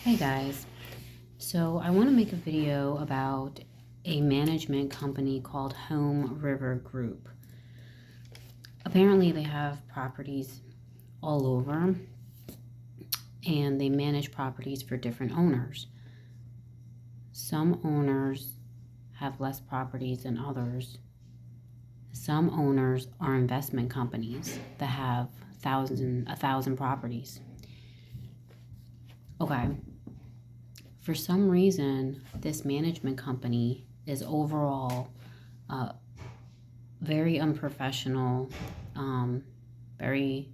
Hey guys, so I want to make a video about a management company called Home River Group. Apparently, they have properties all over and they manage properties for different owners. Some owners have less properties than others. Some owners are investment companies that have a thousand properties. Okay, for some reason, this management company is overall uh, very unprofessional, very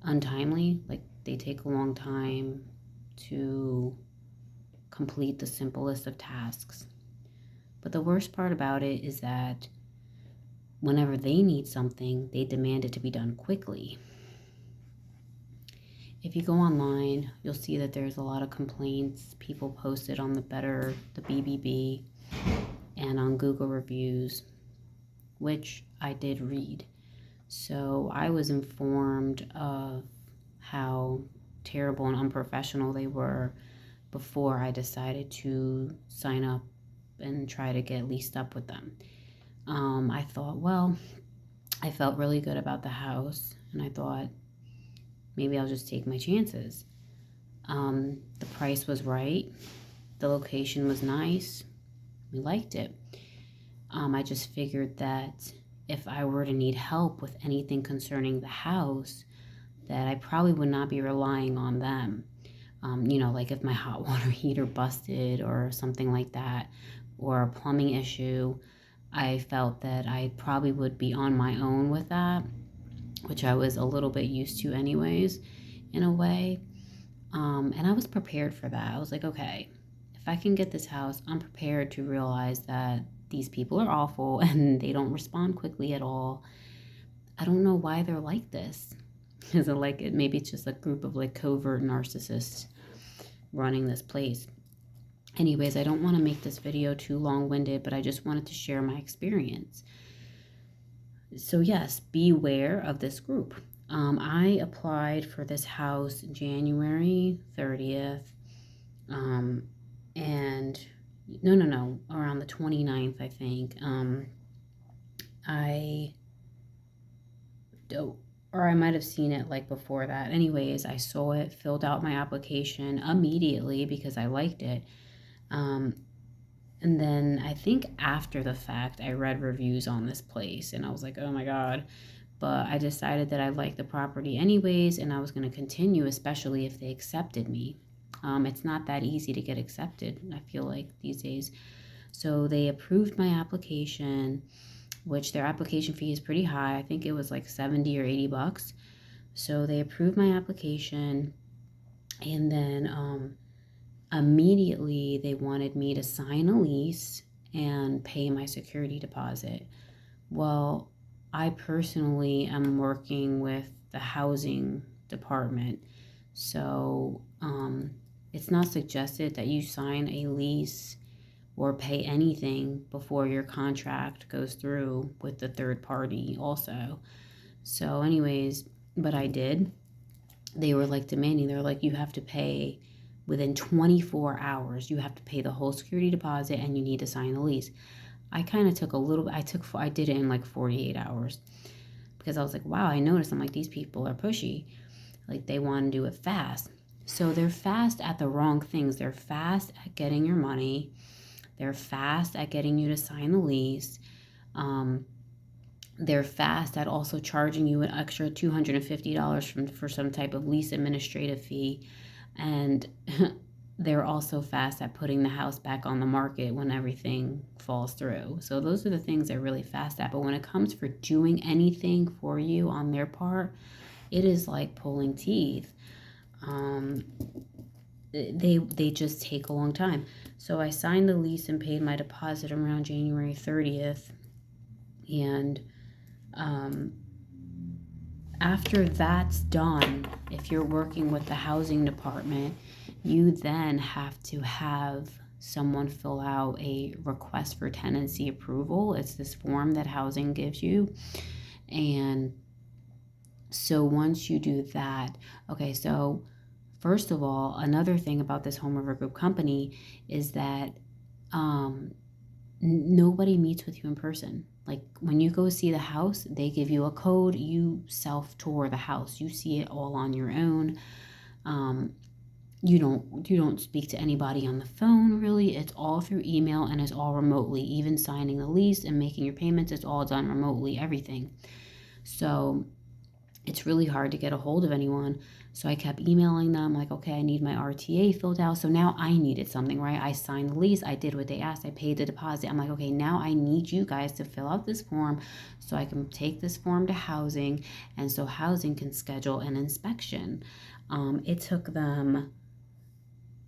untimely. Like they take a long time to complete the simplest of tasks. But the worst part about it is that whenever they need something, they demand it to be done quickly. If you go online, you'll see that there's a lot of complaints. People posted on the BBB, and on Google reviews, which I did read. So I was informed of how terrible and unprofessional they were before I decided to sign up and try to get leased up with them. I thought, well, I felt really good about the house, and I thought maybe I'll just take my chances. The price was right, the location was nice, we liked it. I just figured that if I were to need help with anything concerning the house, that I probably would not be relying on them. Like if my hot water heater busted or something like that, or a plumbing issue, I felt that I probably would be on my own with that, which I was a little bit used to, anyways, in a way. And I was prepared for that. I was like, okay, if I can get this house, I'm prepared to realize that these people are awful and they don't respond quickly at all. I don't know why they're like this. Is it like maybe it's just a group of like covert narcissists running this place? Anyways, I don't want to make this video too long-winded, but I just wanted to share my experience. So yes, beware of this group. I applied for this house January 30th, and no, around the 29th, I think. I or I might have seen it like before that. Anyways, I saw it, filled out my application immediately because I liked it. And then I think after the fact, I read reviews on this place and I was like, oh my God. But I decided that I liked the property anyways, and I was going to continue, especially if they accepted me. It's not that easy to get accepted, I feel like, these days. So they approved my application, which their application fee is pretty high. I think it was like 70 or 80 bucks. So they approved my application, and then immediately they wanted me to sign a lease and pay my security deposit. Well, I personally am working with the housing department, so it's not suggested that you sign a lease or pay anything before your contract goes through with the third party also. So anyways, but I did. They were like demanding, they're like, you have to pay within 24 hours. You have to pay the whole security deposit and you need to sign the lease. I kind of took a little, I did it in like 48 hours because I was like, wow, I noticed. I'm like, these people are pushy. Like they want to do it fast. So they're fast at the wrong things. They're fast at getting your money. They're fast at getting you to sign the lease. They're fast at also charging you an extra $250 for some type of lease administrative fee. And they're also fast at putting the house back on the market when everything falls through. So those are the things they're really fast at. But when it comes for doing anything for you on their part, it is like pulling teeth. They just take a long time. So I signed the lease and paid my deposit around January 30th. And after that's done, if you're working with the housing department, you then have to have someone fill out a request for tenancy approval. It's this form that housing gives you. And so once you do that, okay, so First of all, another thing about this Home River Group company is that um, nobody meets with you in person. Like when you go see the house, they give you a code, you self tour the house, you see it all on your own. Um, you don't speak to anybody on the phone really. It's all through email and it's all remotely. Even signing the lease and making your payments, it's all done remotely, everything. So it's really hard to get a hold of anyone. So I kept emailing them like, okay, I need my RTA filled out. So now I needed something, right? I signed the lease, I did what they asked, I paid the deposit. I'm like, okay, now I need you guys to fill out this form so I can take this form to housing, and so housing can schedule an inspection. It took them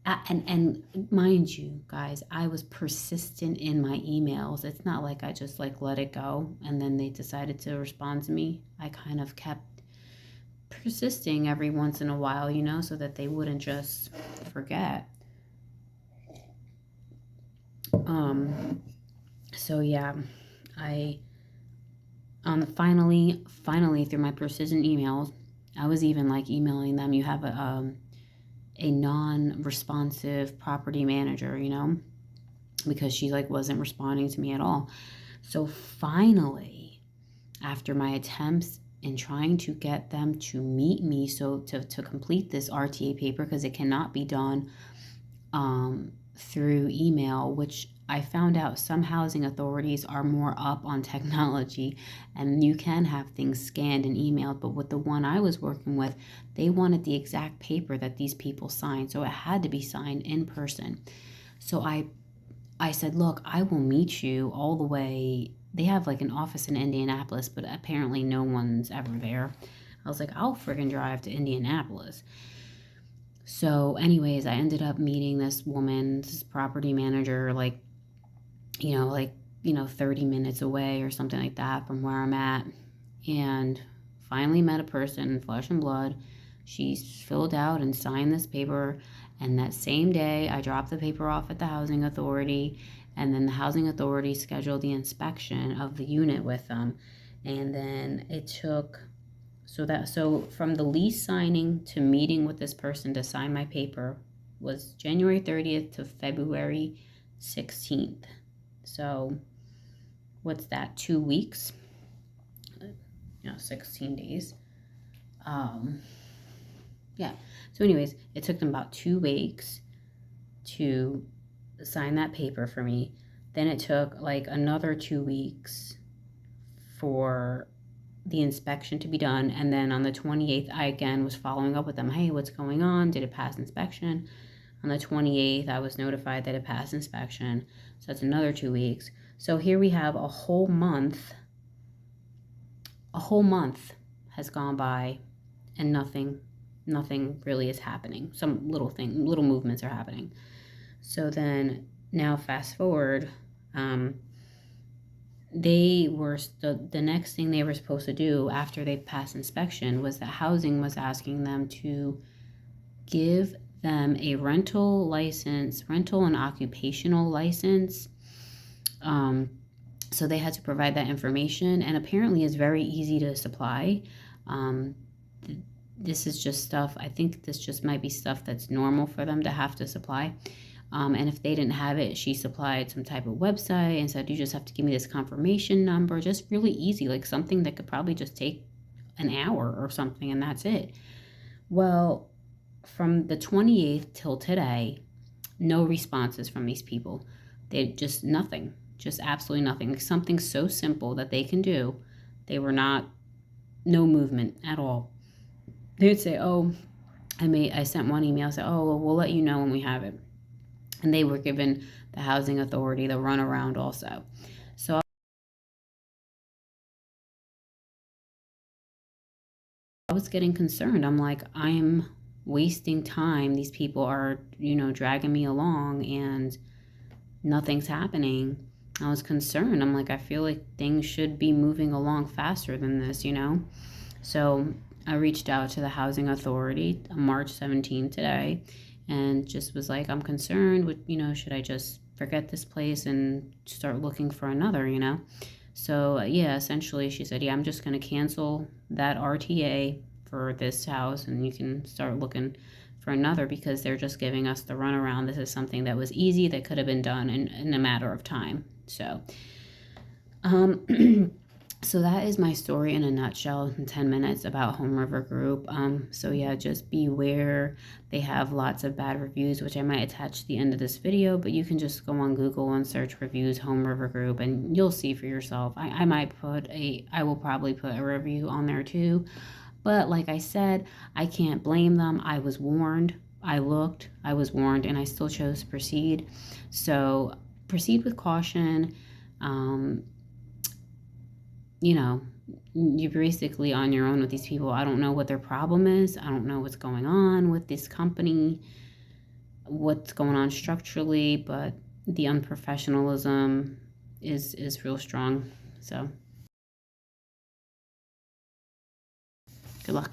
and mind you guys, I was persistent in my emails. It's not like I just like let it go and then they decided to respond to me. I kind of kept persisting every once in a while, so that they wouldn't just forget. So yeah, I finally through my persistent emails, I was even like emailing them, you have a non-responsive property manager, because she like wasn't responding to me at all. So finally, after my attempts in trying to get them to meet me, so to complete this RTA paper, because it cannot be done through email, which I found out some housing authorities are more up on technology and you can have things scanned and emailed. But with the one I was working with, they wanted the exact paper that these people signed. So it had to be signed in person. So I said, look, I will meet you all the way. They have like an office in Indianapolis, but apparently no one's ever there. I was like, I'll friggin' drive to Indianapolis. So, anyways, I ended up meeting this woman, this property manager, like 30 minutes away or something like that from where I'm at. And finally met a person, flesh and blood. She filled out and signed this paper. And that same day, I dropped the paper off at the housing authority. And then the housing authority scheduled the inspection of the unit with them. And then it took, so from the lease signing to meeting with this person to sign my paper was January 30th to February 16th. So what's that, 2 weeks? 16 days. Yeah. So anyways, it took them about 2 weeks to sign that paper for me. Then it took like another 2 weeks for the inspection to be done. And then on the 28th, I again was following up with them. Hey, what's going on? Did it pass inspection? On the 28th, I was notified that it passed inspection. So that's another 2 weeks. So here we have a whole month. A whole month has gone by and nothing really is happening. Some little movements are happening. So then now fast forward, they were the next thing they were supposed to do after they passed inspection was that housing was asking them to give them a rental and occupational license. So they had to provide that information, and apparently it's very easy to supply. This is just stuff, I think this just might be stuff that's normal for them to have to supply. And if they didn't have it, she supplied some type of website and said, you just have to give me this confirmation number. Just really easy, like something that could probably just take an hour or something, and that's it. Well, from the 28th till today, no responses from these people. They just nothing, just absolutely nothing. Like something so simple that they can do, they were no movement at all. They would say, oh, I sent one email, say, oh, well, we'll let you know when we have it. And they were given the housing authority the runaround also. So I was getting concerned. I'm like, I'm wasting time. These people are, dragging me along and nothing's happening. I was concerned. I'm like, I feel like things should be moving along faster than this, So I reached out to the housing authority on March 17th today and just was like, I'm concerned with, should I just forget this place and start looking for another, So yeah, essentially she said, yeah, I'm just going to cancel that RTA for this house and you can start looking for another because they're just giving us the runaround. This is something that was easy, that could have been done in a matter of time. So, so that is my story in a nutshell in 10 minutes about Home River Group. So yeah, just beware. They have lots of bad reviews, which I might attach to the end of this video, but you can just go on Google and search reviews Home River Group and you'll see for yourself. I will probably put a review on there too. But like I said, I can't blame them. I was warned. I was warned, and I still chose to proceed. So proceed with caution. You know, you're basically on your own with these people. I don't know what their problem is. I don't know what's going on with this company, what's going on structurally, but the unprofessionalism is real strong. So good luck.